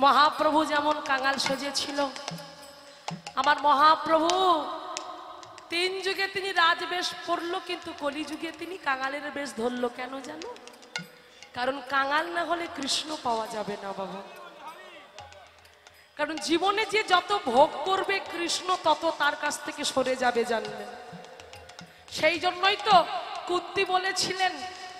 মহাপ্রভু যেমন কাঙাল সেজেছিল, আমার মহাপ্রভু তিন যুগে তিনি রাজবেশ পরলো, কিন্তু কলিযুগে তিনি কাঙালের বেশ ধরলো। কেন জানো? কারণ কাঙাল না হলে কৃষ্ণ পাওয়া যাবে না বাবা। কারণ জীবনে যে যত ভোগ করবে কৃষ্ণ তত তার কাছ থেকে সরে যাবে, জানলেন? সেই জন্যই তো কুন্তি বলেছিলেন,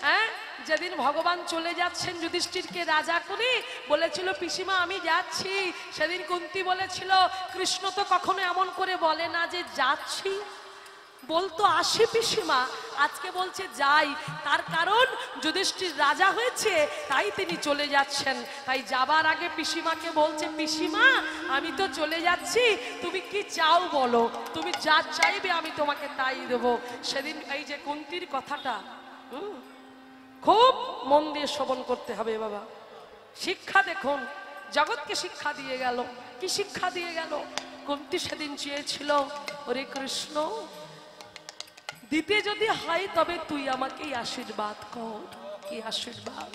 হ্যাঁ, যেদিন ভগবান চলে যাচ্ছেন যুধিষ্ঠিরকে রাজা করে, বলেছিল পিসিমা আমি যাচ্ছি। সেদিন কুন্তি বলেছিল কৃষ্ণ তো কখনো এমন করে বলে না যে যাচ্ছি, বলতো আসি পিসিমা। আজকে বলছে যাই, তার কারণ যুধিষ্ঠির রাজা হয়েছে তাই তিনি চলে যাচ্ছেন। তাই যাবার আগে পিসিমাকে বলছে পিসিমা আমি তো চলে যাচ্ছি, তুমি কি চাও বলো, তুমি যা চাইবে আমি তোমাকে তাই দেবো। সেদিন এই যে কুন্তির কথাটা খুব মন দিয়ে শ্রবণ করতে হবে বাবা। শিক্ষা দেখুন, জগৎকে শিক্ষা দিয়ে গেল। কি শিক্ষা দিয়ে গেল? কুন্তি সেদিন চেয়েছিল, ওরে কৃষ্ণ দিতে যদি হয় তবে তুই আমাকে আশীর্বাদ কর। কি আশীর্বাদ?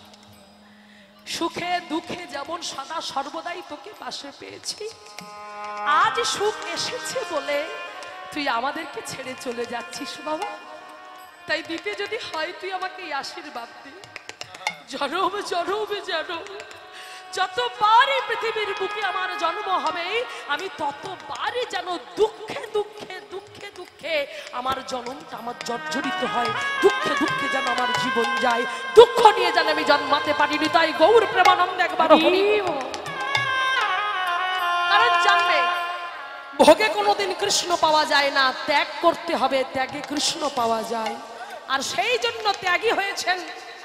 সুখে দুঃখে যেমন সদা সর্বদাই তোকে পাশে পেয়েছি, আজ সুখ এসেছে বলে তুই আমাদেরকে ছেড়ে চলে যাচ্ছিস বাবা। তাই দিতে যদি হয় তুই আমাকে আশীর্বাদ দে। জনম জনম জনম যতবারই পৃথিবীর বুকে আমার জন্ম হবে, আমি ততবারই যেন দুঃখে দুঃখে দুঃখে দুঃখে আমার জন্মটা আমার জর্জরিত হয়, দুঃখে দুঃখে যেন আমার জীবন যায়, দুঃখ নিয়ে যেন আমি জন্মাতে পারিনি। তাই গৌর প্রেমানন্দ একবার হরি। কারণ জানবে ভোগে কোনোদিন কৃষ্ণ পাওয়া যায় না, ত্যাগ করতে হবে, ত্যাগে কৃষ্ণ পাওয়া যায়। আর সেই জন্য ত্যাগী হয়েছেন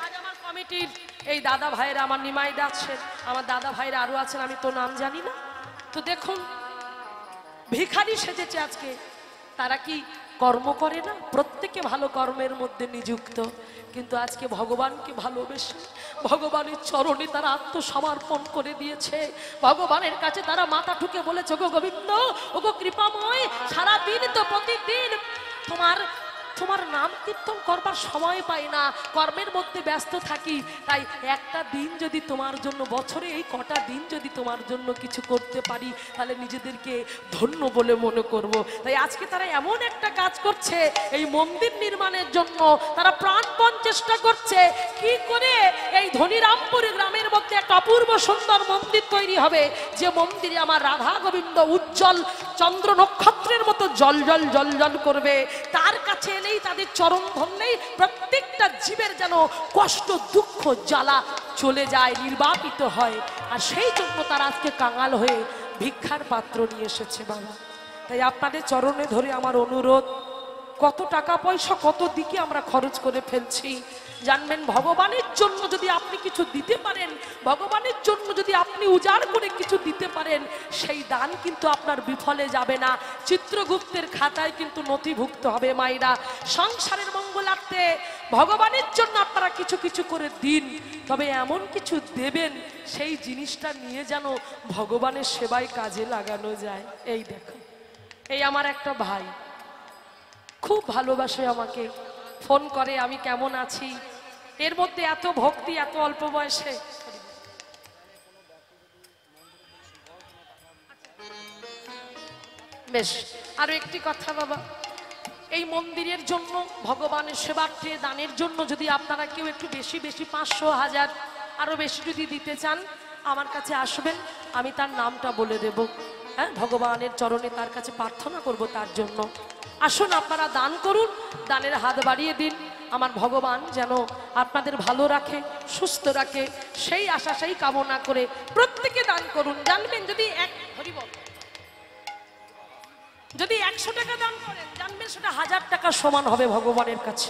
আজ আমার কমিটির এই দাদা ভাইরা, আমার নিমাইদা আছেন, আমার দাদা ভাইরা আরো আছেন, আমি তো নাম জানি না। তো দেখুন ভিখারি সেজেছে আজকে, তারা কি কর্ম করে না? প্রত্যেকে ভালো কর্মের মধ্যে নিযুক্ত, কিন্তু আজকে ভগবানকে ভালোবেসে ভগবানের চরণে তারা আত্মসমর্পণ করে দিয়েছে। ভগবানের কাছে তারা মাথা ঠুকে বলেছে, গো গোবিন্দ, ও গো কৃপাময়, সারাদিন তো প্রতিদিন তোমার তোমার নাম কীর্তন করবার সময় পাই না, কর্মের মধ্যে ব্যস্ত থাকি। তাই একটা দিন যদি তোমার জন্য, বছরে এই কটা দিন যদি তোমার জন্য কিছু করতে পারি তাহলে নিজেদেরকে ধন্য বলে মনে করব। তাই আজকে তারা এমন একটা কাজ করছে, এই মন্দির নির্মাণের জন্য তারা প্রাণপণ চেষ্টা করছে কি করে এই ধনিরামপুর গ্রামের মধ্যে একটা অপূর্ব সুন্দর মন্দির তৈরি হবে, যে মন্দিরে আমার রাধা গোবিন্দ উজ্জ্বল চন্দ্র নক্ষত্রের মতো জল জল জল জল করবে। তার কাছে এলেই, তাদের চরণ ধরলেই প্রত্যেকটা জীবের যেন কষ্ট দুঃখ জ্বালা চলে যায়, নির্বাপিত হয়। আর সেই জন্য তারা আজকে কাঙাল হয়ে ভিক্ষার পাত্র নিয়ে এসেছে বাবা। তাই আপনাদের চরণে ধরে আমার অনুরোধ, কত টাকা পয়সা কত দিকে আমরা খরচ করে ফেলছি, জানবেন ভগবানের জন্য যদি আপনি কিছু দিতে পারেন, ভগবানের জন্য যদি আপনি উজাড় করে কিছু দিতে পারেন, সেই দান কিন্তু আপনার বিফলে যাবে না, চিত্রগুপ্তের খাতায় কিন্তু নথিভুক্ত হবে। মায়েরা, সংসারের মঙ্গলার্থে ভগবানের জন্য আপনারা কিছু কিছু করে দিন, তবে এমন কিছু দেবেন সেই জিনিসটা নিয়ে যেন ভগবানের সেবায় কাজে লাগানো যায়। এই দেখো, এই আমার একটা ভাই খুব ভালোবাসে, আমাকে ফোন করে আমি কেমন আছি, এর মধ্যে এত ভক্তি, এত অল্প বয়সে। বেশ, আরো একটি কথা বাবা, এই মন্দিরের জন্য ভগবানের সেবার্থে দানের জন্য যদি আপনারা কেউ একটু বেশি বেশি 500, 1000 আরো বেশি যদি দিতে চান, আমার কাছে আসবেন, আমি তার নামটা বলে দেব। হ্যাঁ, ভগবানের চরণে তার কাছে প্রার্থনা করব তার জন্য। আসুন আপনারা দান করুন, দানের হাত বাড়িয়ে দিন। আমার ভগবান যেন আপনাদের ভালো রাখে, সুস্থ রাখে, সেই আশা সেই কামনা করে প্রত্যেকে দান করুন। জানবেন যদি যদি 100 টাকা দান করেন, জানবেন সেটা 1000 টাকা সমান হবে ভগবানের কাছে।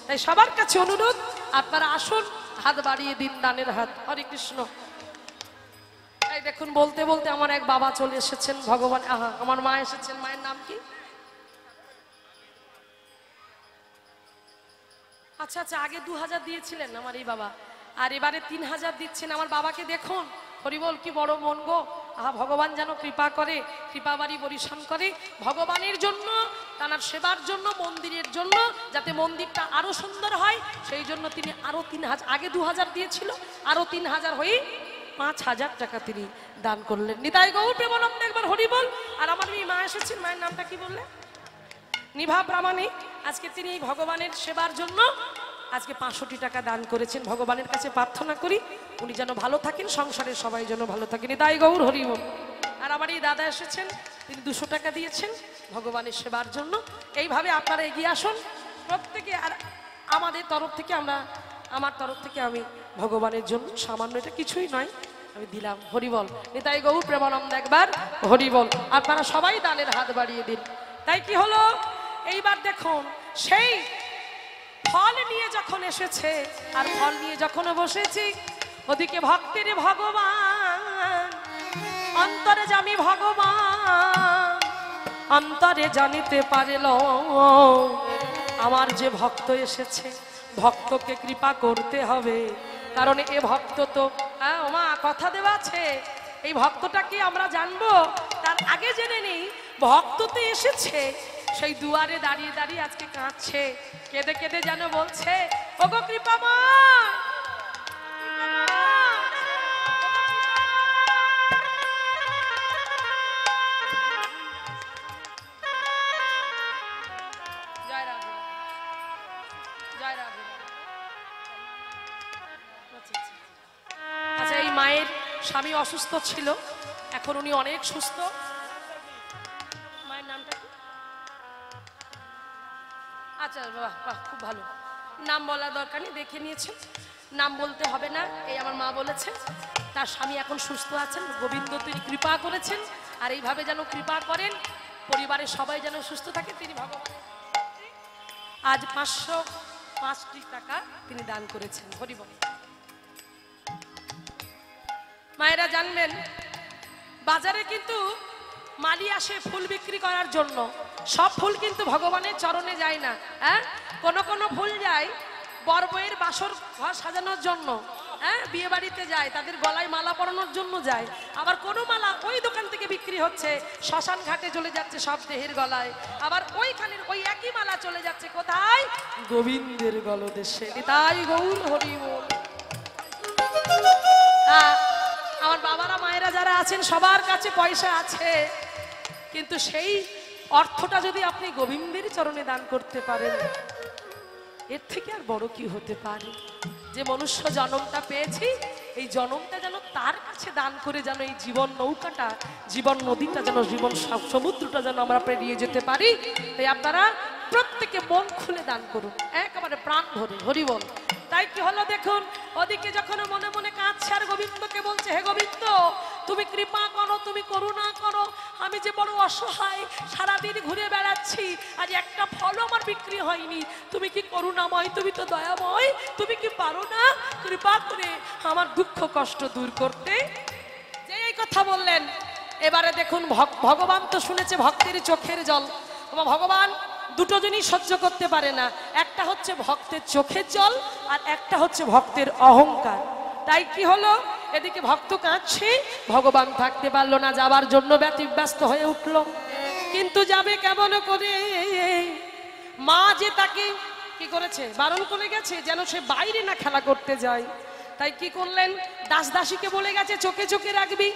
তাই সবার কাছে অনুরোধ, আপনারা আসুন, হাত বাড়িয়ে দিন, দানের হাত। হরে কৃষ্ণ। এই দেখুন, বলতে বলতে আমার এক বাবা চলে এসেছেন। ভগবান, আহা, আমার মা এসেছেন। মায়ের নাম কি? আচ্ছা আচ্ছা, আগে 2000 দিয়েছিলেন আমার এই বাবা, আর এবারে 3000 দিচ্ছেন। আমার বাবাকে দেখুন, হরিবল, কি বড় মন গো। আহা, ভগবান যেন কৃপা করে, কৃপাবাড়ি বরিশান করে ভগবানের জন্য, তার সেবার জন্য, মন্দিরের জন্য, যাতে মন্দিরটা আরো সুন্দর হয়, সেই জন্য তিনি আরো 3000, আগে 2000 দিয়েছিল, আরো 3000 হয়ে 5,000 টাকা তিনি দান করলেন। নিতাই গৌর প্রেমানন্দ একবার হরি বল। আর আমার এই মা এসেছেন, মায়ের নামটা কি বললেন? নিভা প্রামাণিক। আজকে তিনি ভগবানের সেবার জন্য আজকে 500 টাকা দান করেছেন। ভগবানের কাছে প্রার্থনা করি উনি যেন ভালো থাকেন, সংসারের সবাই যেন ভালো থাকেন। নিতাই গৌর হরি বল। আর আমার এই দাদা এসেছেন, তিনি 200 টাকা দিয়েছেন ভগবানের সেবার জন্য। এইভাবে আপনারা এগিয়ে আসুন প্রত্যেকে। আর আমাদের তরফ থেকে আমার তরফ থেকে আমি ভগবানের জন্য সামান্য, এটা কিছুই নয়, আমি দিলাম। হরিবল। নিতাই গৌর প্রেমানন্দ একবার হরিবল। আপনারা সবাই দানের হাত বাড়িয়ে দিন। তাই কি হলো, এইবার দেখুন সেই ফল নিয়ে যখন এসেছে আর ফল নিয়ে যখন বসেছি, ওদিকে ভক্তের ভগবান অন্তরে জানি ভগবান অন্তরে জানিতে পারিল আমার যে ভক্ত এসেছে, ভক্তকে কৃপা করতে হবে। কারণ এ ভক্ত তো মা কথা দেওয়া আছে, এই ভক্তটাকে আমরা জানবো তার আগে জেনে নেই ভক্ত তো এসেছে, সেই দুয়ারে দাঁড়িয়ে দাঁড়িয়ে আজকে কাঁদছে, কেঁদে কেঁদে যেন বলছে, ওগো কৃপাময় আচ্ছা, এই মায়ের স্বামী অসুস্থ ছিল, এখন উনি অনেক সুস্থ। মায়ের নামটা কি? আচ্ছা, বাহ বাহ, খুব ভালো। নাম বলার দরকার নেই, দেখে নিয়েছেন, নাম বলতে হবে না। এই আমার মা বলেছে তার স্বামী এখন সুস্থ আছেন, গোবিন্দ তিনি কৃপা করেছেন। আর এইভাবে যেন কৃপা করেন, পরিবারের সবাই যেন সুস্থ থাকে, তিনি ভগবান। আজ 505 টাকা তিনি দান করেছেন। হরিবল। মায়েরা জানবেন, বাজারে কিন্তু মালি আসে ফুল বিক্রি করার জন্য, সব ফুল কিন্তু ভগবানের চরণে যায় না। হ্যাঁ, কোন কোন ফুল যায় বর বউয়ের বাসর ঘর সাজানোর জন্য, হ্যাঁ, বিয়ে বাড়িতে যায়, তাদের গলায় মালা পরানোর জন্য যায়। আবার কোনো মালা ওই দোকান থেকে বিক্রি হচ্ছে, শ্মশান ঘাটে চলে যাচ্ছে সব দেহের গলায়। আবার ওইখানের ওই একই মালা চলে যাচ্ছে কোথায়? গোবিন্দের গলদেশে। তাই গৌর হরি বল। আমার বাবারা মায়েরা যারা আছেন সবার কাছে পয়সা আছে, কিন্তু সেই অর্থটা যদি আপনি গোবিন্দের চরণে দান করতে পারেন, এর থেকে আর বড় কি হতে পারে? যে মনুষ্য জন্মটা পেয়েছি, এই জন্মটা যেন তার কাছে দান করে যেন এই জীবন নৌকাটা, জীবন নদীটা যেন, জীবন সমুদ্রটা যেন আমরা পেরিয়ে যেতে পারি। তাই আপনারা প্রত্যেকে মন খুলে দান করুন, একেবারে প্রাণ ভরে। হরি বল। তাই কি হলো দেখুন, ওদিকে যখন মনে মনে কাঁদছে আর গোবিন্দকে বলছে, হে গোবিন্দ তুমি কৃপা করো, তুমি করুণা করো, আমি যে বড় অসহায়, সারাদিন ঘুরে বেড়াচ্ছি, আজ একটা ফলও আমার বিক্রি হয়নি, তুমি কি করুণাময়, তুমি তো দয়াময়, তুমি কি পারো না কৃপা করে আমার দুঃখ কষ্ট দূর করতে? যে এই কথা বললেন, এবারে দেখুন ভগবান তো শুনেছে ভক্তের চোখের জল। ভগবান দুটো জিনিস সহ্য করতে পারে না, একটা হচ্ছে ভক্তের চোখের জল আর একটা হচ্ছে ভক্তের অহংকার। তাই কি হলো, এদিকে ভক্ত কাঁদছে, ভগবান থাকতে পারলো না, যাবার জন্য ব্যতিব্যস্ত হয়ে উঠলো। কিন্তু যাবে কেমন করে? মা যে তাকে কি করেছে, বারণ করে গেছে যেন সে বাইরে না খেলা করতে যায়। তাই কি করলেন, দাস দাসীকে বলে গেছে চোখে চোখে রাখবি।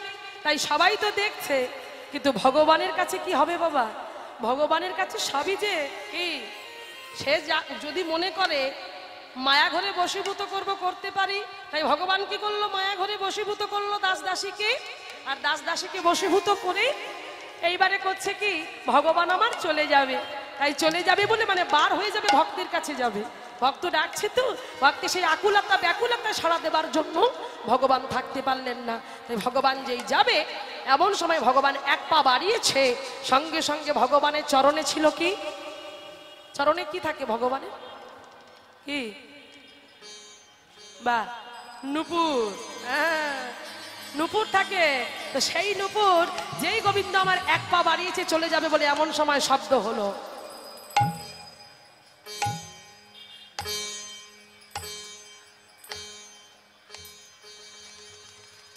তাই সবাই তো দেখছে, কিন্তু ভগবানের কাছে কি হবে বাবা? ভগবানের কাছে সবই যে কি, সে যদি মনে করে মায়া ঘরে বশীভূত করতে পারি, তাই ভগবান কি করলো, মায়া ঘরে বশীভূত করলো দাস দাসীকে। আর দাস দাসীকে বশীভূত করে এইবারে করছে কি, ভগবান আমার চলে যাবে। তাই চলে যাবে বলে মানে বার হয়ে যাবে, ভক্তের কাছে যাবে। ভক্ত ডাকছে তো, ভক্তি সেই আকুলতা ব্যাকুলতা সাড়া দেবার জন্য ভগবান থাকতে পারলেন না। তাই ভগবান যেই যাবে, এমন সময় ভগবান এক পা বাড়িয়েছে, সঙ্গে সঙ্গে ভগবানের চরণে ছিল কি, চরণে কি থাকে ভগবানের? কি বা নূপুর, নূপুর থাকে। তো সেই নূপুর যেই গোবিন্দ আমার এক পা বাড়িয়েছে চলে যাবে বলে এমন সময় শব্দ হলো।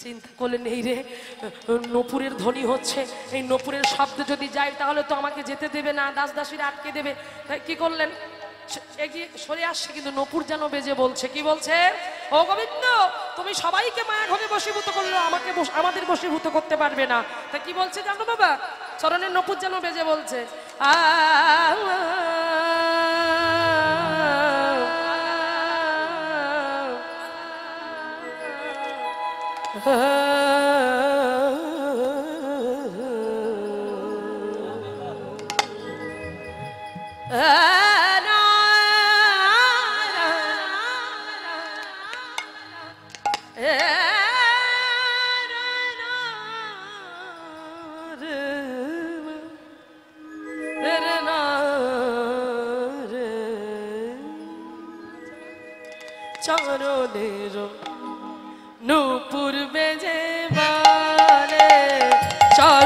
চিন্তা করলেন, এই রে নূপুরের ধ্বনি হচ্ছে, এই নূপুরের শব্দ যদি যায় তাহলে তো আমাকে যেতে দেবে না, দাস দাসীরা আটকে দেবে। তাই কি করলেন, এগিয়ে সরে আসছে, কিন্তু নূপুর যেন বেজে বলছে, কি বলছে, ও গোবিন্দ, তুমি সবাইকে মায়া ঘরে বশীভূত করলো, আমাদের বশীভূত করতে পারবে না। তা কি বলছে জানো বাবা? চরণের নপুর যেন বেজে বলছে, চরণের নূপুর বেজে বলে,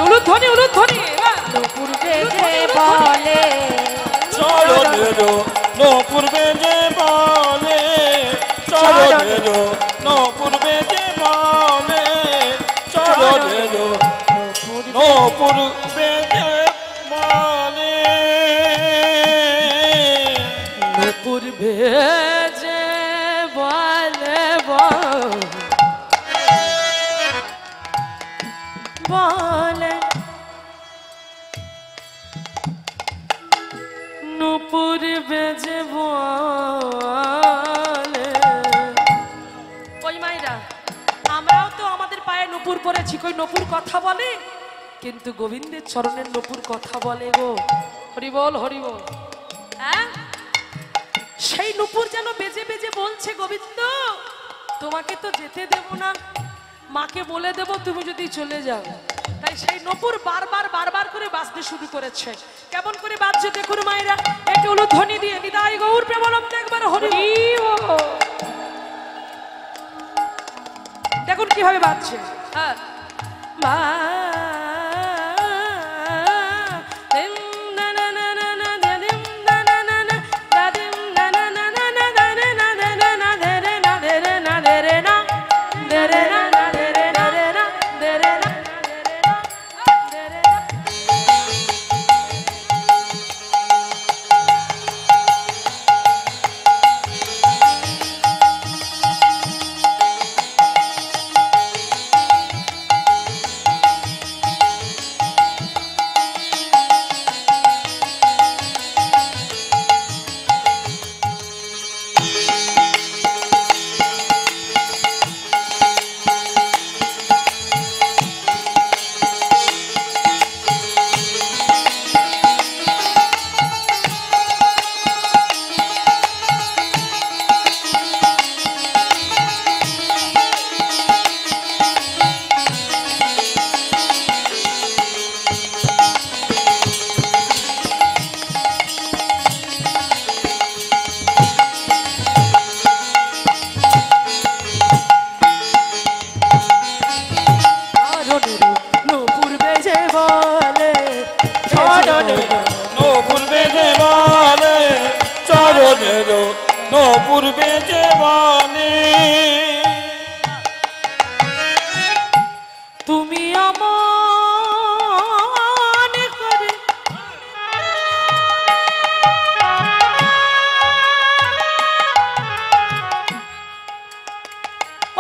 উলুধ্বনি উলুধ্বনি, নূপুর বেজে বলে, চরণের নূপুর বেজে বলে, চরণের নূপুর বেজে বলে, চরণের নূপুর বেজে বলে, নূপুর বেজে বলে বলে, নূপুর বেজে বলে। কই মাইরা, আমরাও তো আমাদের পায়ে নূপুর পরেছি, কই নূপুর কথা বলে? কিন্তু গোবিন্দের চরণের নূপুর কথা বলে গো। হরি বল হরি বল। হ্যাঁ, সেই নূপুর যেন বেজে বেজে বলছে, গোবিন্দ তোমাকে তো যেতে দেব না, মাকে বলে দেব তুমি যদি চলে যাও। তাই সেই নূপুর বারবার বারবার করে বাজতে শুরু করেছে। কেমন করে বাজছে দেখুন মায়েরা, একটু হলো ধ্বনি দিয়ে নিতাই গৌর প্রেমানন্দে একবার হরি বল। দেখুন কিভাবে বাজছে। হ্যাঁ, নূপুর বেজে বলে, তুমি অমন করে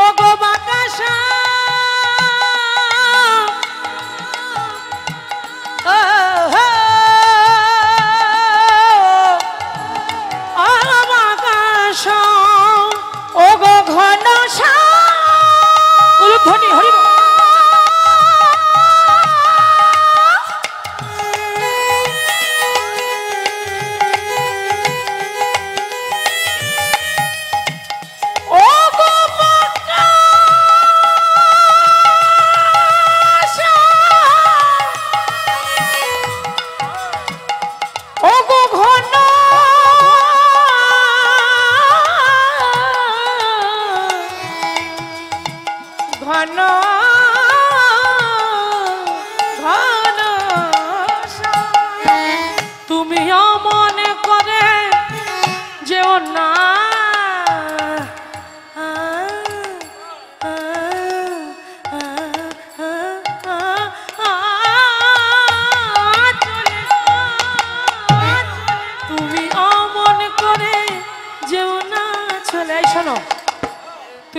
ও গো বাতাসা, ও গো ঘন উলুধ্বনি হরি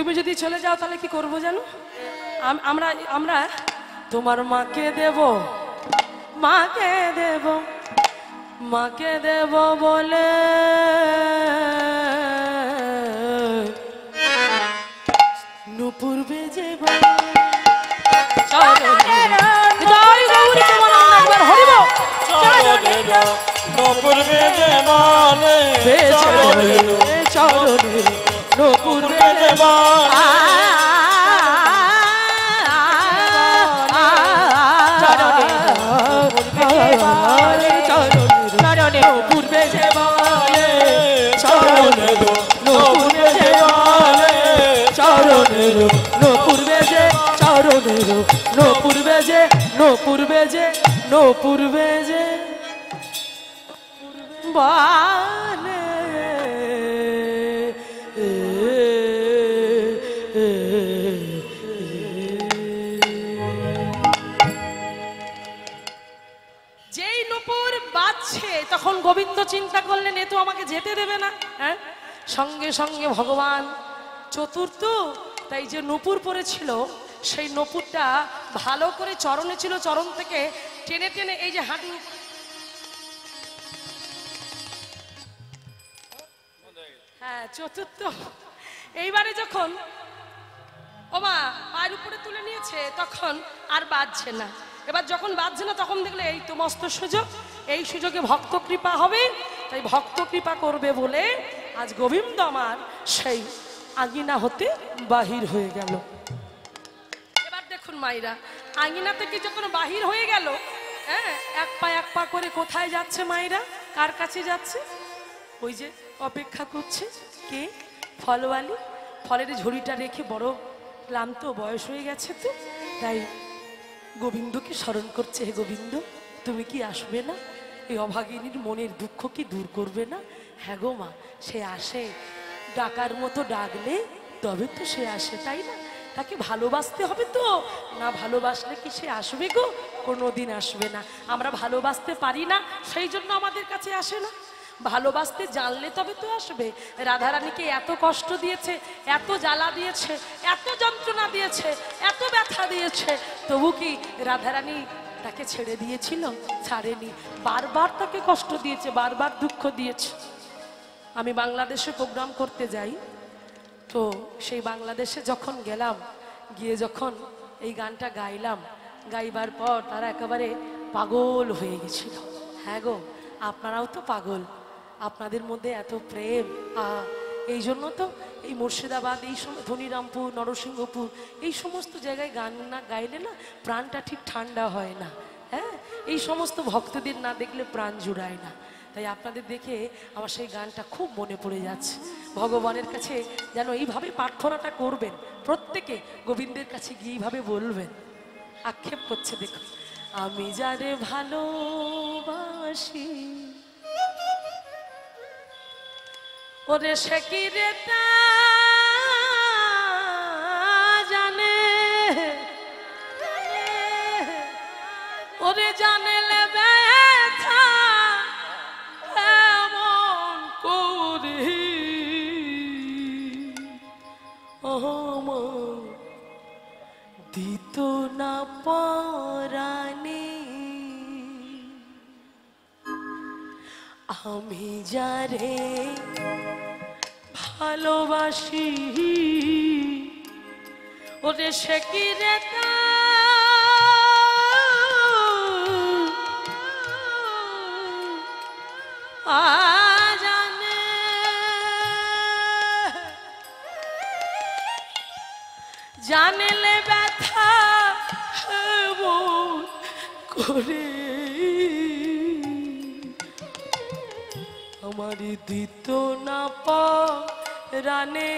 তুমি যদি চলে যাও তাহলে কি করবো জানো? আমরা আমরা তোমার মাকে দেব, মাকে দেব, মাকে দেব বলে নুপুর বেজে নপুর বেজে বলে চরণের নুপুর বেজে বলে পূর্বে যে বলে চরণের নপুর বেজে বলে চরণের পূর্বে যে চরণের পূর্বে যে পূর্বে যে পূর্বে যে বালে যেই নূপুর বাজছে তখন গোবিন্দ চিন্তা করলেন এ তো আমাকে যেতে দেবে না। হ্যাঁ, সঙ্গে সঙ্গে ভগবান চতুর্থ, তাই যে নূপুর পরেছিল সেই নূপুরটা ভালো করে চরণে ছিল, চরণ থেকে টেনে টেনে এই যে হাঁটু, হ্যাঁ চতুর্থ, এইবারে যখন ওমা পায়ের উপরে তুলে নিয়েছে তখন আর বাজছে না। এবার যখন বাজছে না তখন দেখলে এই তো মস্ত সুযোগ, এই সুযোগে ভক্ত কৃপা হবে, তাই ভক্ত কৃপা করবে বলে আজ গোবিন্দ আমার সেই আঙিনা হতে বাহির হয়ে গেল। এবার দেখুন মাইরা, আঙিনা থেকে যখন বাহির হয়ে গেল, হ্যাঁ এক পা করে কোথায় যাচ্ছে মাইরা? কার কাছে যাচ্ছে? ওই যে অপেক্ষা করছে কে? ফলওয়ালি। ফলের ঝুড়িটা রেখে বড় ক্লান্ত, বয়স হয়ে গেছে তো, তাই গোবিন্দকে স্মরণ করছে। হে গোবিন্দ, তুমি কি আসবে না? এই অভাগিনীর মনের দুঃখ কি দূর করবে না? হ্যাঁ গো মা, সে আসে, ডাকার মতো ডাকলে তবে তো সে আসে, তাই না? তাকে ভালোবাসতে হবে তো, না ভালোবাসলে কি সে আসবে গো? কোনোদিন আসবে না। আমরা ভালোবাসতে পারি না, সেই জন্য আমাদের কাছে আসে না। ভালোবাসতে জানলে তবে তো আসবে। রাধারানীকে এত কষ্ট দিয়েছে, এত জ্বালা দিয়েছে, এত যন্ত্রণা দিয়েছে, এত ব্যথা দিয়েছে, তবু কি রাধারানী তাকে ছেড়ে দিয়েছিল? ছাড়েনি। বারবার তাকে কষ্ট দিয়েছে, বারবার দুঃখ দিয়েছে। আমি বাংলাদেশে প্রোগ্রাম করতে যাই, তো সেই বাংলাদেশে যখন গেলাম, গিয়ে যখন এই গানটা গাইলাম, গাইবার পর তারা একেবারে পাগল হয়ে গেছিল। হ্যাঁ গো, আপনারাও তো পাগল, আপনাদের মধ্যে এত প্রেম। এই জন্য তো এই মুর্শিদাবাদ, এই ধনিরামপুর, নরসিংহপুর, এই সমস্ত জায়গায় গান না গাইলে না প্রাণটা ঠিক ঠান্ডা হয় না। হ্যাঁ, এই সমস্ত ভক্তদের না দেখলে প্রাণ জুড়ায় না। তাই আপনাদের দেখে আমার সেই গানটা খুব মনে পড়ে যাচ্ছে। ভগবানের কাছে যেন এইভাবে প্রার্থনাটা করবেন, প্রত্যেকে গোবিন্দের কাছে গিয়ে এইভাবে বলবেন। আক্ষেপ করছে দেখুন, আমি যারে ভালোবাসি ওরে সে কি রে তা জানে, ওরে জানেলে ব্যথা এমন করি আমার দিত না পরাণে। আমি যারে ভালোবাসি ওরে সে কি রে তা জানে, জানেলে ব্যথা করে আমার দিত না পরাণে,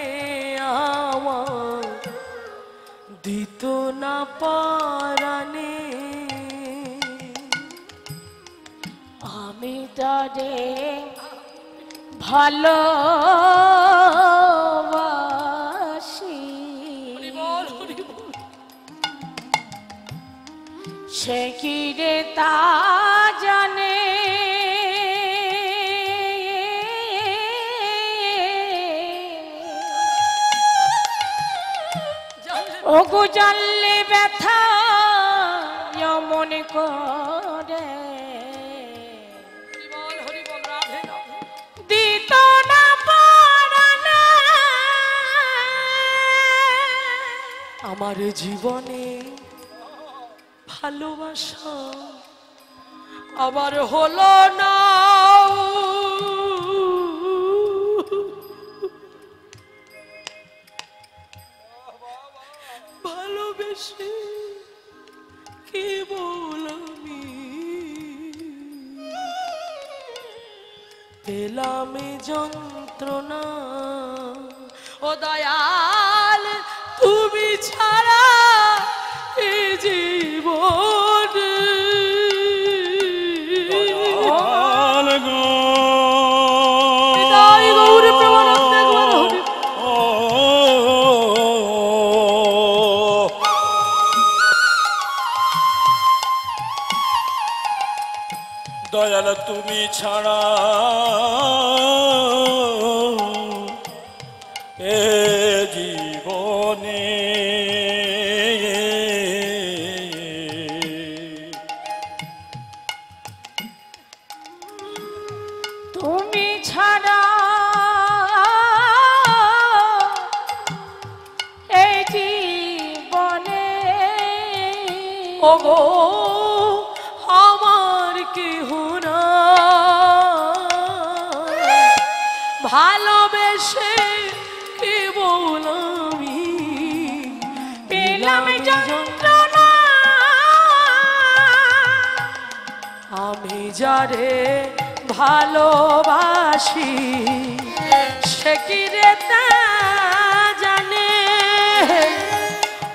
আমার দিত না পরাণে। আমি তারে ভালোবাসি সে কি রে তা জানে, ওগো জানলে ব্যথা মনে করে হরি বল রাধে রাধে। দিত না পরাণে আমার জীবনে ভালোবাসা আবার হলো না, ভালোবেসে কি বলবি পেলাম যন্ত্রণা। ও দয়াল তুমি ছাড়া এ জীবন হৃদয় গৌরী প্রেমানন্দে একবার হরি। দয়াল তুমি ছাড়া এ জীবনে তুমি ছাড়া এই জীবনে ওগো আমার কেহ না, ভালোবেসে কি বলবি পেলাম যন্ত্রণা। আমি যারে ভালোবাসি সে কি রে তা জানে,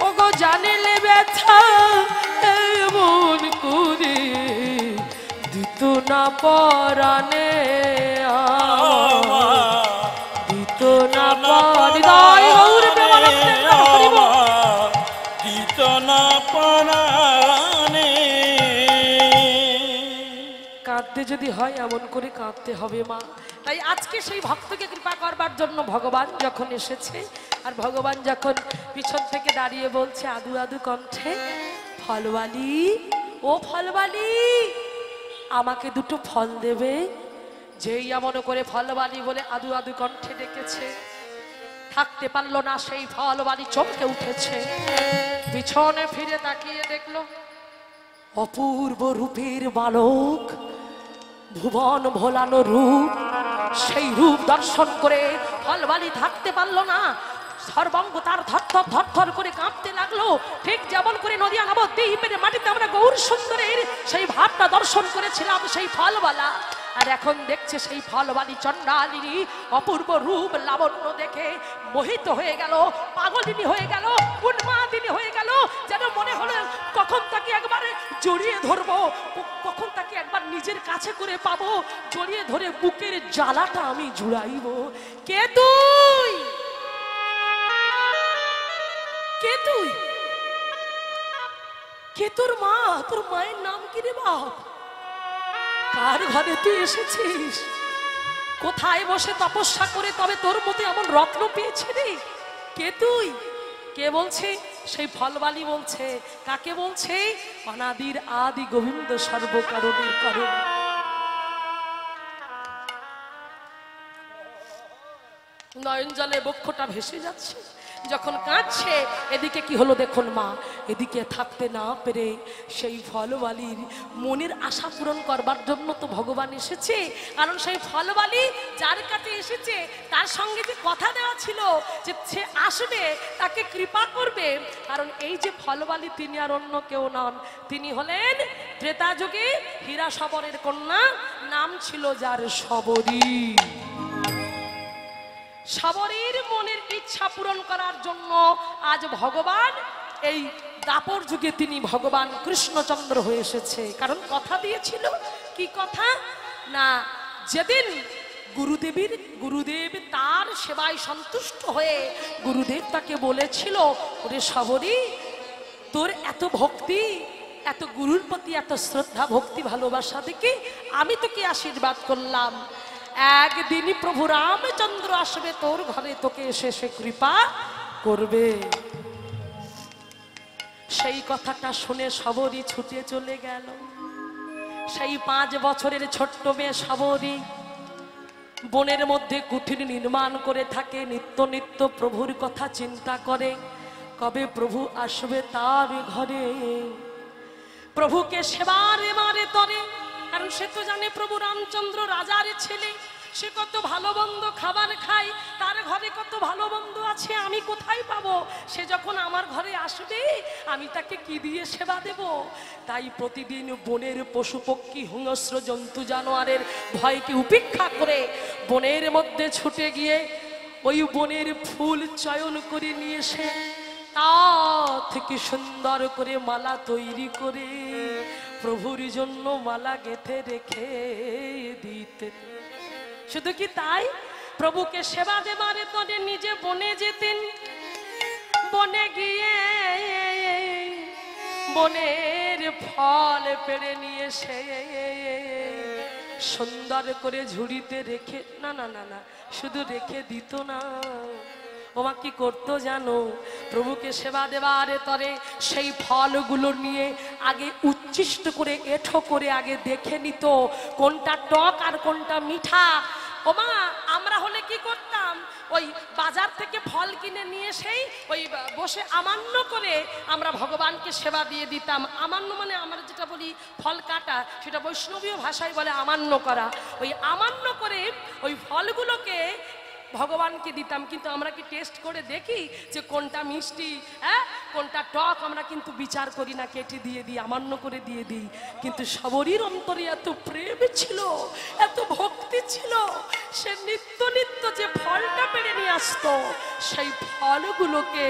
ওগো জানিলে ব্যথা এমন করে দিত না পরাণে দিত না হৃদয় গৌরী প্রেমানন্দে হরি বল। দিত না পরাণে। কাঁদতে যদি হয় এমন করে কাঁদতে হবে মা। তাই আজকে সেই ভক্তকে কৃপা করবার জন্য ভগবান যখন এসেছে, আর ভগবান যখন পিছন থেকে দাঁড়িয়ে বলছে আদু আদু কণ্ঠে, ফলবালি ও ফলবালি আমাকে দুটো ফল দেবে। যেই এমন করে ফলবালি বলে আদু আদু কণ্ঠে ডেকেছে, থাকতে পারলো না সেই ফলবালি চমকে উঠেছে, পিছনে ফিরে তাকিয়ে দেখলো অপূর্ব রূপের বালক, ভুবন ভোলানো রূপ। সেই রূপ দর্শন করে ফলবালি থাকতে পারলো না, সর্বাঙ্গ তার ধরথর ধরথর করে কাঁপতে লাগলো। ঠিক যেমন করে নদিয়া নবদ্বীপের মাটিতে আমরা গৌর সুন্দরের সেই ভাবটা দর্শন করেছিলাম সেই ফলবালা, আর এখন দেখছে সেই ফলবালি চণ্ডালিনী অপূর্ব রূপ লাবণ্য দেখে মোহিত হয়ে গেল, পাগলিনী হয়ে গেল, উন্মাদিনী হয়ে গেল। যেন মনে হলো কখন তাকে একবারে জড়িয়ে ধরবো, কখন তাকে একবার নিজের কাছে করে পাবো, জড়িয়ে ধরে বুকের জ্বালাটা আমি জুড়াইব। কে তুই? কে তুই? কে তোর মা? তোর মায়ের নাম কি রে বাপ? কার ঘরে তুই এসেছিস? কোথায় বসে তপস্যা করে তবে তোর মতো এমন রত্ন পেয়েছি রে? কে তুই? কে বলছে? সেই ফলবালি বলছে। কাকে বলছে? অনাদির আদি গোবিন্দ সর্বকারণের কারণ। নয়ন জলে বক্ষটা ভেসে যাচ্ছে, যখন কাঁদছে এদিকে কি হলো দেখুন মা, এদিকে থাকতে না পেরে সেই ফলবালির মনের আশা পূরণ করবার জন্য তো ভগবান এসেছে। কারণ সেই ফলবালি যার কাছে এসেছে তার সঙ্গে যে কথা দেওয়া ছিল যে সে আসবে, তাকে কৃপা করবে। কারণ এই যে ফলবালি তিনি আর অন্য কেউ নন, তিনি হলেন ত্রেতা যুগে হীরা শবরের কন্যা, নাম ছিল যার শবরী। শবরীর মনের ইচ্ছা পূরণ করার জন্য আজ ভগবান এই দাপর যুগে তিনি ভগবান কৃষ্ণচন্দ্র হয়ে এসেছে। কারণ কথা দিয়েছিল, কি কথা না, যেদিন গুরুদেব তার সেবায় সন্তুষ্ট হয়ে গুরুদেব তাকে বলেছিল, ওরে শবরী তোর এত ভক্তি, এত গুরুর প্রতি এত শ্রদ্ধা ভক্তি ভালোবাসা দেখে আমি তোকে আশীর্বাদ করলাম, একদিনই প্রভু রামচন্দ্র আসবে তোর ঘরে, তোকে এসে সে কৃপা করবে। সেই কথাটা শুনে সবরই ছুটে চলে গেল। সেই 5 বছরের ছোট্ট মেয়ে সবরী বনের মধ্যে কুঠির নির্মাণ করে থাকে, নিত্য নিত্য প্রভুর কথা চিন্তা করে, কবে প্রভু আসবে তার ঘরে, প্রভুকে সেবার মারে তরে। কারণ সে তো জানে প্রভু রামচন্দ্র রাজার ছেলে, সে কত ভালো মন্দ খাবার খায়, তার ঘরে কত ভালো মন্দ আছে, আমি কোথায় পাবো? সে যখন আমার ঘরে আসবে আমি তাকে কি দিয়ে সেবা দেব? তাই প্রতিদিন বনের পশু পক্ষী হিংস্র জন্তু জানোয়ারের ভয়কে উপেক্ষা করে বনের মধ্যে ছুটে গিয়ে ওই বনের ফুল চয়ন করে নিয়ে এসে তা থেকে সুন্দর করে মালা তৈরি করে প্রভুর জন্য মালা গেঁথে রেখে দিতে। শুধু কি তাই, প্রভুকে সেবা দেবার তরে নিজে বনে যেতেন। বনে গিয়ে বনের ফল পেড়ে নিয়ে এসে সুন্দর করে ঝুড়িতে রেখে, না না না না, শুধু রেখে দিত না, ওমা কি করতো জানো? প্রভুকে সেবা দেবার তরে সেই ফলগুলো নিয়ে আগে উচ্ছিষ্ট করে এঁঠো করে আগে দেখে নিত কোনটা টক আর কোনটা মিঠা। ওমা আমরা হলে কি করতাম, ওই বাজার থেকে ফল কিনে নিয়ে সেই ওই বসে আমান্য করে আমরা ভগবানকে সেবা দিয়ে দিতাম। আমান্য মানে আমরা যেটা বলি ফল কাটা, সেটা বৈষ্ণবীয় ভাষায় বলে আমান্য করা। ওই আমান্য করে ওই ফলগুলোকে ভগবানকে দিতাম। কিন্তু আমরা কি টেস্ট করে দেখি যে কোনটা মিষ্টি, হ্যাঁ কোনটা টক? আমরা কিন্তু বিচার করি না, কেটে দিয়ে দিই, আমান্য করে দিয়ে দিই। কিন্তু সবরীর অন্তরে এত প্রেম ছিল, এত ভক্তি ছিল, সে নিত্য নিত্য যে ফলটা পেড়ে নিয়ে আসতো সেই ফলগুলোকে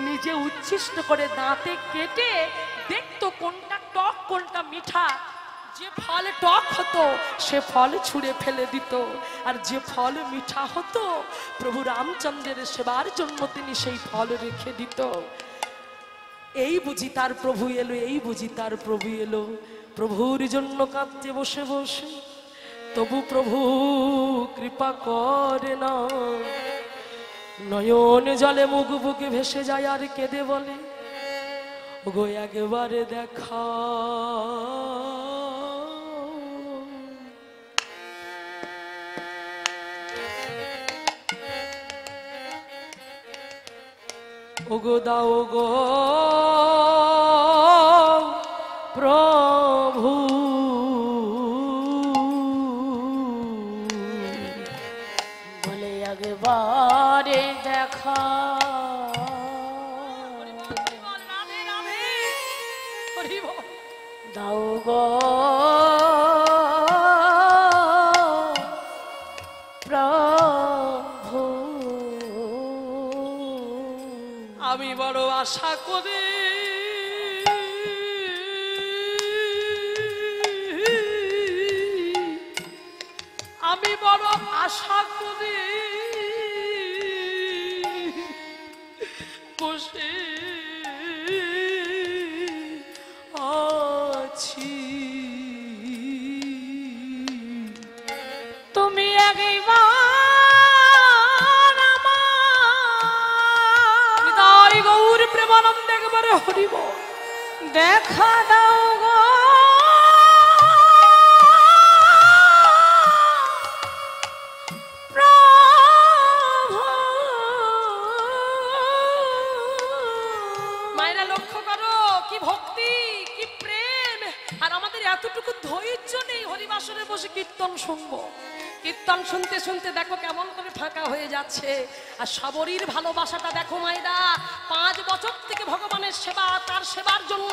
নিজে উচ্ছিষ্ট করে দাঁতে কেটে দেখতো কোনটা টক কোনটা মিঠা। যে ফল টক হতো সে ফল ছুঁড়ে ফেলে দিত, আর যে ফল মিঠা হতো প্রভু রামচন্দ্রের সেবার জন্য তিনি সেই ফল রেখে দিত। এই বুঝি তার প্রভু এলো, এই বুঝি তার প্রভু এলো। প্রভুর জন্য কাঁদতে বসে বসে তবু প্রভু কৃপা করে না। নয়ন জলে মুখ বুকে ভেসে যায় আর কেঁদে বলে, ওগো একবারে দেখা। ওগো দাও গো প্রভু, বলে একবারে দেখা। দাও গো প্রভু, আমি বড় আশা করি আমি বড় আশা করি বসে আছি। তুমি একবার তাই গৌর প্রেমানন্দ একবারে হরিব দেখা দাও গো প্রভু। মায়েরা লক্ষ্য করো কি ভক্তি, কি প্রেম, আর আমাদের এতটুকু ধৈর্য নেই হরিবাসরে বসে কীর্তন শুনবো। কীর্তন শুনতে শুনতে দেখো কেমন করে ফাঁকা হয়ে যাচ্ছে। আর সবরীর ভালোবাসাটা দেখো মায়েরা, 5 বছর থেকে ভগবানের সেবা, তার সেবার জন্য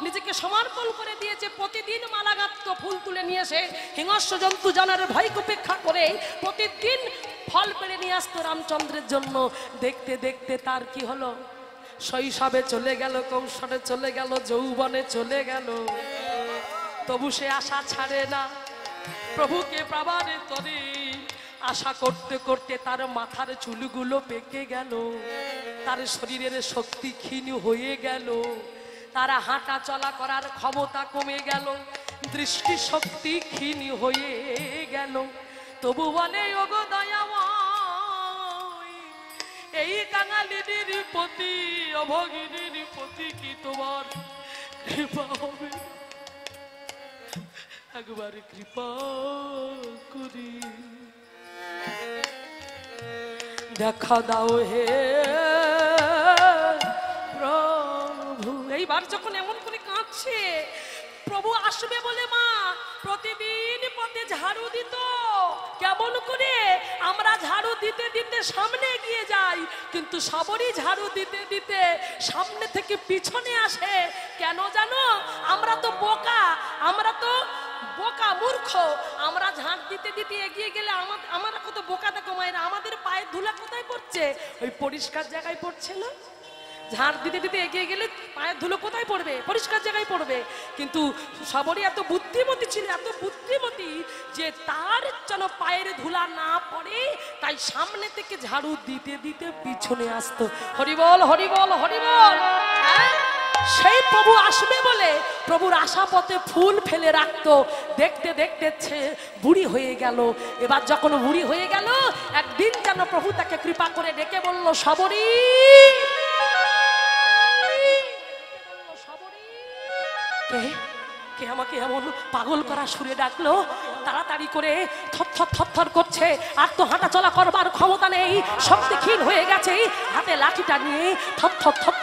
নিজেকে সমর্পণ করে দিয়েছে। প্রতিদিন মালাগাত্র ফুল তুলে নিয়ে এসে হিংস্র জন্তু জানোয়ারের ভয়কে উপেক্ষা করে প্রতিদিন ফল পেড়ে নিয়ে আসতো রামচন্দ্রের জন্য। দেখতে দেখতে তার কি হলো, শৈশবে চলে গেল, কৈশোরে চলে গেল, যৌবনে চলে গেল, তবু সে আশা ছাড়ে না। প্রভুকে পাবার তরে আশা করতে করতে তার মাথার চুলগুলো পেকে গেল, তার শরীরের শক্তি ক্ষীণ হয়ে গেল, তার হাঁটা চলা করার ক্ষমতা কমে গেল, দৃষ্টি শক্তি ক্ষীণ হয়ে গেল। তবু বলে ওগো দয়াময় এই কাঙালিনীর প্রতি অভগিনীর প্রতি কি তোমার কৃপা হবে? একবার কৃপা করি দেখা দাও হে প্রভু। এইবার যখন এমন করে কাঁদছে, প্রভু আসবে বলে মা প্রতিদিন পথে ঝাড়ু দিত। কেমন করে আমরা ঝাড়ু দিতে দিতে সামনে এগিয়ে যাই, কিন্তু সবরই ঝাড়ু দিতে দিতে সামনে থেকে পিছনে আসে। কেন জানো? আমরা তো বোকা, আমরা তো বোকা মূর্খ। আমরা ঝাঁট দিতে দিতে এগিয়ে গেলে আমরা কত বোকা দেখো মায়েরা, আমাদের পায়ের ধুলা কোথায় পড়ছে? ওই পরিষ্কার জায়গায় পড়ছে না? ঝাঁট দিতে দিতে এগিয়ে গেলে পায়ের ধুলো কোথায় পড়বে? পরিষ্কার জায়গায় পড়বে। কিন্তু সবরই এত বুদ্ধিমতী ছিল, এত বুদ্ধিমতী যে তার যেন পায়ের ধুলা না পড়ে, তাই সামনে থেকে ঝাড়ু দিতে দিতে পিছনে আসতো। হরিবল হরিবল হরিবল। হ্যাঁ, সেই প্রভু আসবে বলে প্রভুর আশা পথে ফুল ফেলে রাখতো। দেখতে দেখতে বুড়ি হয়ে গেল। এবার যখন বুড়ি হয়ে গেল, একদিন যেন প্রভু তাকে কৃপা করে ডেকে বলল, সবরী কে আমাকে এমন পাগল করা সুরে ডাকলো? তাড়াতাড়ি করে থর করছে, আর তো হাঁটা চলা করবার ক্ষমতা নেই, শক্তিহীন হয়ে গেছে। হাতে লাঠিটা নিয়ে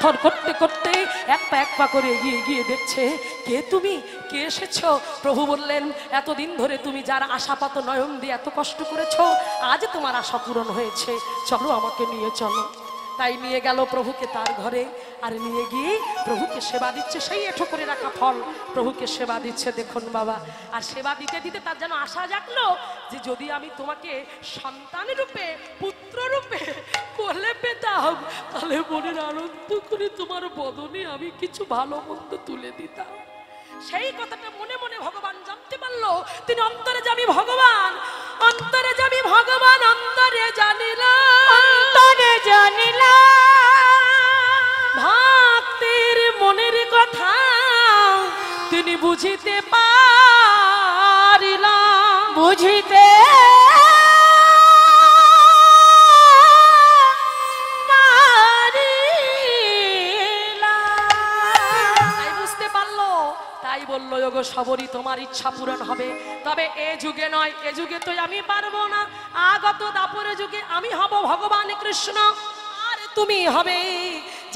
থর করতে করতে এক পা করে এগিয়ে দেখছে, কে তুমি? কে এসেছো? প্রভু বললেন, এতদিন ধরে তুমি যার আশাপাত নয়ন দিয়ে এত কষ্ট করেছো, আজ তোমার আশা পূরণ হয়েছে, চলো আমাকে নিয়ে চলো। তাই নিয়ে গেল প্রভুকে তার ঘরে, আর নিয়ে গিয়ে প্রভুকে সেবা দিচ্ছে। সেই এঁঠো করে রাখা ফল প্রভুকে সেবা দিচ্ছে, দেখুন বাবা। আর সেবা দিতে দিতে তার যেন আশা জাগলো যে যদি আমি তোমাকে সন্তান রূপে, পুত্র রূপে কোলে পেতাম, তাহলে মনের আনন্দ করে তোমার বদনে আমি কিছু ভালো মন্দ তুলে দিতাম। সেই কথাটা মনে মনে ভগবান জানতে পারলো। তিনি অন্তরে যাবি ভগবান, অন্তরে যাবি ভগবান, অন্তরে জানিলাম, অন্তরে জানিলা ভক্তের মনের কথা তিনি বুঝিতে পারিলাম, বুঝিতে তাই বুঝতে পারলো। তাই বললো, ওগো সবরী তোমার ইচ্ছা পূরণ হবে, তবে এ যুগে নয়, এ যুগে তো আমি পারবো না। আগত দাপরে যুগে আমি হব ভগবান কৃষ্ণ, আর তুমি হবে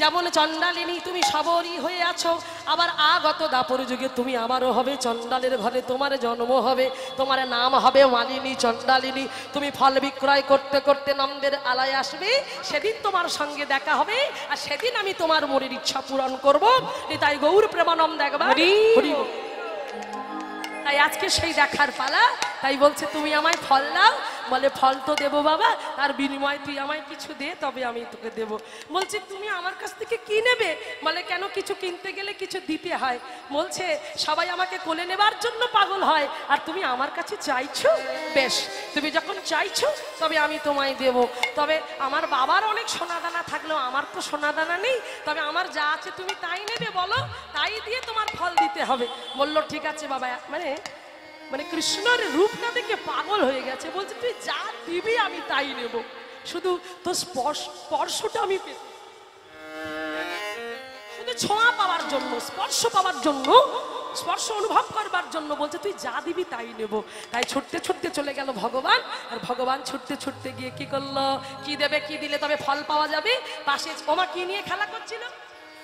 যেমন চণ্ডালিনী, তুমি সবরী হয়ে আছো, আবার আগত দাপর যুগে তুমি আবারও হবে চণ্ডালের ঘরে, তোমার জন্ম হবে, তোমার নাম হবে মালিনী চণ্ডালিনী। তুমি ফল বিক্রয় করতে করতে নন্দের আলায় আসবে, সেদিন তোমার সঙ্গে দেখা হবে, আর সেদিন আমি তোমার মনের ইচ্ছা পূরণ করবো। তাই গৌর প্রেমানন্দ একবার হরি বল। তাই আজকে সেই দেখার পালা। তাই বলছে, তুমি আমায় ফল দাও। বলে, ফল তো দেবো বাবা, তার বিনিময়ে তুই আমায় কিছু দে, তবে আমি তোকে দেব। বলছে, তুমি আমার কাছ থেকে কি নেবে? বলে, কেন, কিছু কিনতে গেলে কিছু দিতে হয়। বলছে, সবাই আমাকে কোলে নেবার জন্য পাগল হয়, আর তুমি আমার কাছে চাইছো? বেশ, তুমি যখন চাইছো তবে আমি তোমায় দেব। তবে আমার বাবার অনেক সোনাদানা থাকলেও আমার তো সোনাদানা নেই, তবে আমার যা আছে তুমি তাই নেবে, বলো, তাই দিয়ে তোমার ফল দিতে হবে। বললো, ঠিক আছে বাবা। মানে কৃষ্ণের রূপটা দেখে পাগল হয়ে গেছে। বলছে, তুই যা দিবি আমি তাই নেব, শুধু তোর স্পর্শটা আমি পেতে, শুধু ছোঁয়া পাওয়ার জন্য, স্পর্শ পাওয়ার জন্য, স্পর্শ অনুভব করবার জন্য। বলছে, তুই যা দিবি তাই নেব। তাই ছুটতে ছুটতে চলে গেল ভগবান। আর ভগবান ছুটতে ছুটতে গিয়ে কি করলো? কি দেবে, কি দিলে তবে ফল পাওয়া যাবে? পাশে ওমা কি নিয়ে খেলা করছিল?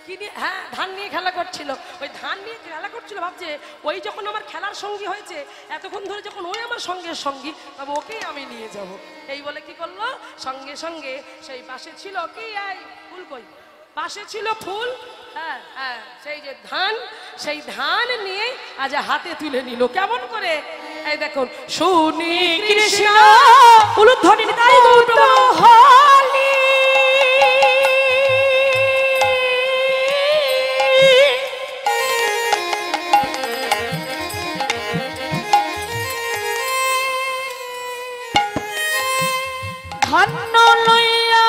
কি নিয়ে? হ্যাঁ, ধান নিয়ে খেলা করছিল। ওই ধান নিয়ে খেলা করছিল, ভাবছে ওই যখন আমার খেলার সঙ্গী হয়েছে, এতক্ষণ ধরে যখন ওই আমার সঙ্গের সঙ্গী, তবে ওকেই আমি নিয়ে যাব। এই বলে কি করলো? সঙ্গে সঙ্গে সেই পাশে ছিল কি, এই ফুল কই, পাশে ছিল ফুল, হ্যাঁ হ্যাঁ, সেই যে ধান, সেই ধান নিয়ে আজ হাতে তুলে নিল। কেমন করে? এই দেখুন, শুনি কৃষ্ণ উলুধ্বনি তাই হলি ধন্য লইয়া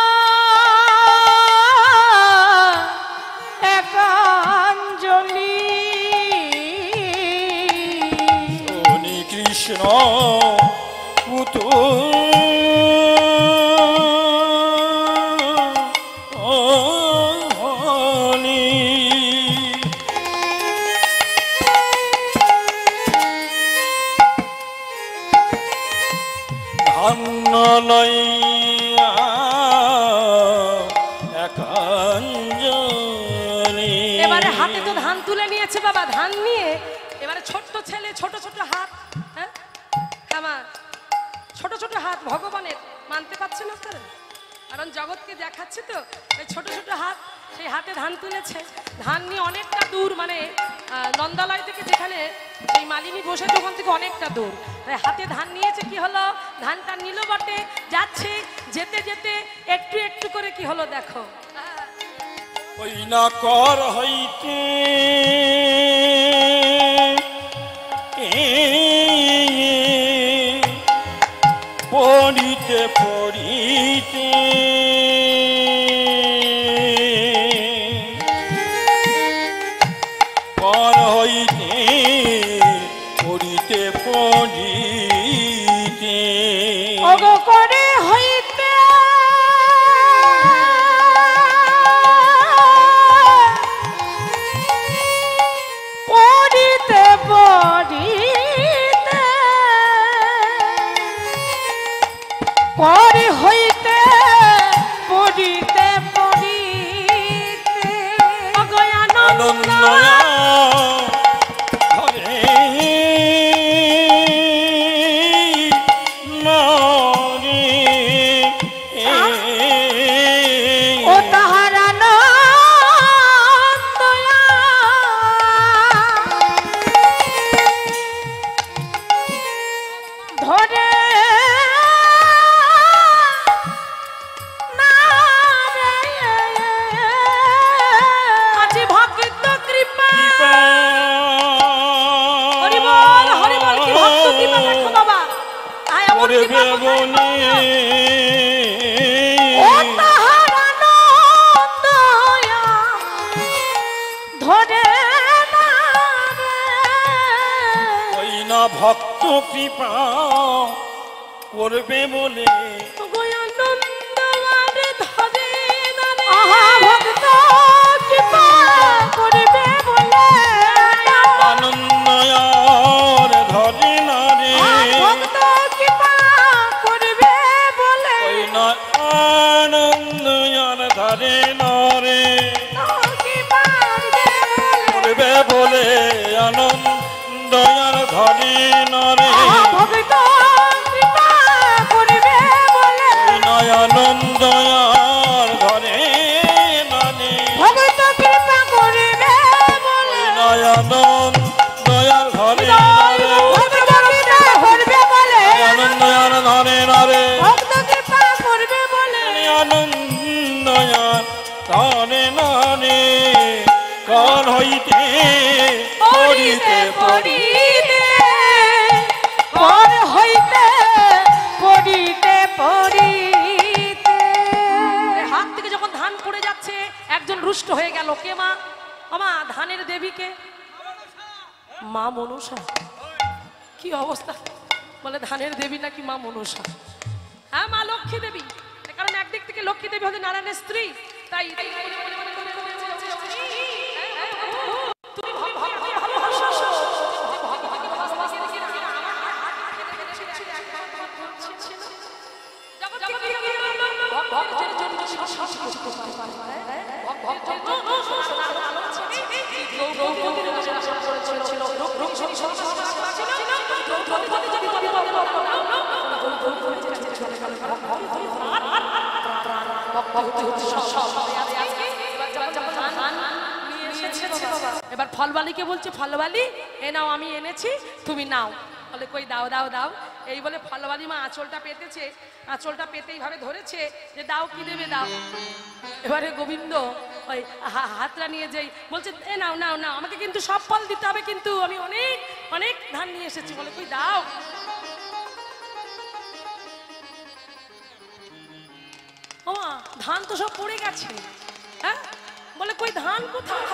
একাঞ্জলি শুনি কৃষ্ণ পুতুল অন্ন লইয়া একাঞ্জলি। এবারে হাতে তো ধান তুলে নিয়েছে বাবা, ধান নিয়ে এবারে ছোট্ট ছেলে, ছোট ছোট হাত, হ্যাঁ আমার ছোট ছোট হাত ভগবানের মানতে পারছে না তারা, কারণ জগৎকে দেখাচ্ছে তো এই ছোট ছোট হাত, সেই হাতে ধান তুলেছে। ধান নিয়ে অনেকটা দূর, মানে নন্দালয় থেকে যেখানে এই মালিনী বসেছে ওখান থেকে অনেকটা দূর, তাই হাতে ধান নিয়েছে। কি হলো, ধানটা নিল বটে, যাচ্ছে, যেতে যেতে একটু একটু করে কি হলো দেখো, ওই না কর হইতে পড়িতে পড়িতে কর হইতে পড়িতে পড়িতে ওগো করে হইতে পড়িতে পড়িতে করে হইতে পড়িতে পড়িতে ওগো আনন্দ ও তাহার আনন্দয়া ধরে না রে আজি ভক্ত কৃপা হরি বল কি ভক্ত কৃপা দেখো বাবা, আয় আমার কৃপা কোথায়? ও তাহার আনন্দয়া ধরে না রে ওই না ভক্ত কৃপা করবে বলে আহা ভক্ত কৃপা করবে বলে আনন্দয়ার ধরে না রে ভক্ত কৃপা করবে বলে ওই না আনন্দয়ার ধরে না রে কৃপা করবে বলে আনন্দয়ার ধরে না রে ভক্ত কৃপা করবে বলে আনন্দয়ার ধরে না রে ভক্ত কৃপা করবে বলে আনন্দয়ার ধরে না রে ভক্ত কৃপা করবে বলে আনন্দয়ার ধরে না রে ভক্ত কৃপা করবে বলে আনন্দয়ার ধরে না রে কাল হইতে পড়িতে পড়িতে পর হইতে পড়িতে পড়িতে হাত থেকে যখন ধান পড়ে যাচ্ছে একজন রুষ্ট হয়ে গেল। কে মা? আমা ধানের দেবীকে মা মনসা। কি অবস্থা, বলে ধানের দেবী নাকি মা মনসা? হ্যাঁ মা লক্ষ্মী দেবী, কারণ একদিক থেকে লক্ষ্মী দেবী হচ্ছে নারায়ণের স্ত্রী, তাই তুমি ভালোবাসো। ভক্তের জন্য এবার ফলবালিকে বলছে, ফলবালি এ নাও আমি এনেছি, তুমি নাও। বলে কই দাও দাও দাও, এই বলে ফলবালি মা আঁচলটা পেতেছে, আঁচলটা পেতে এইভাবে ধরেছে যে দাও, কি দেবে দাও। এবারে গোবিন্দ ওই হাতটা নিয়ে যাই বলছে এ নাও নাও নাও, আমাকে কিন্তু সব ফল দিতে হবে, কিন্তু আমি অনেক অনেক ধান নিয়ে এসেছি। বলে কই দাও। ও ধান তো সব পড়ে গেছে। হ্যাঁ বলে কই ধান কোথায়?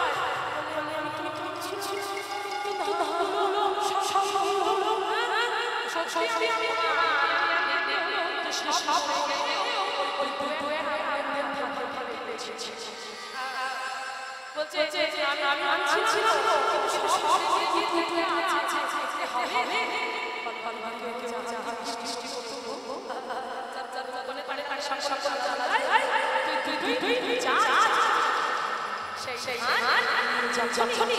আমি আনছিলাম তো যা সেই যখনই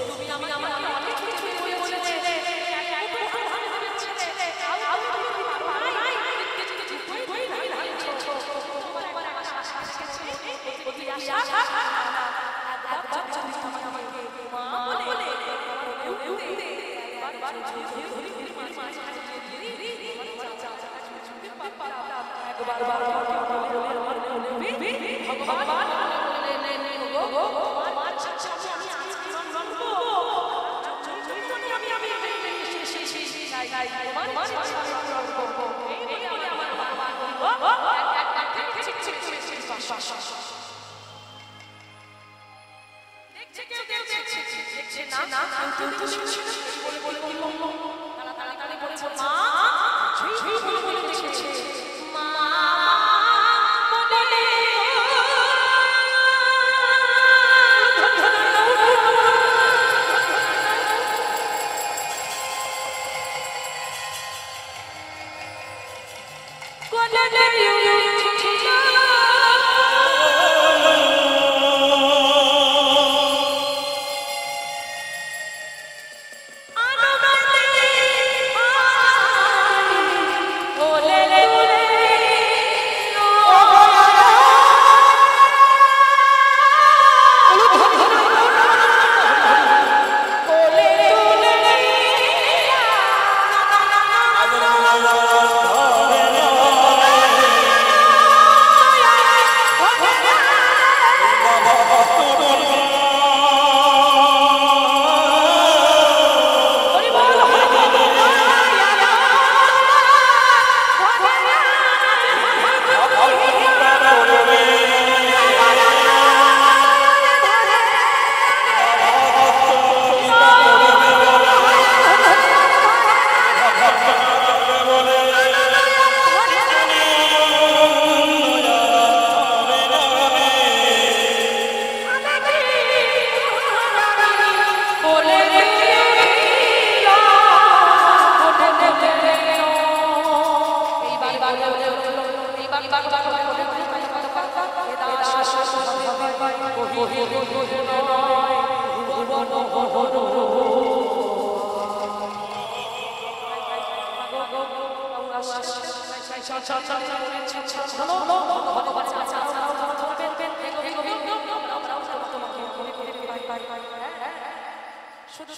তুমি আমি আমাকে অনেক কিছু বলেছিলে শুধু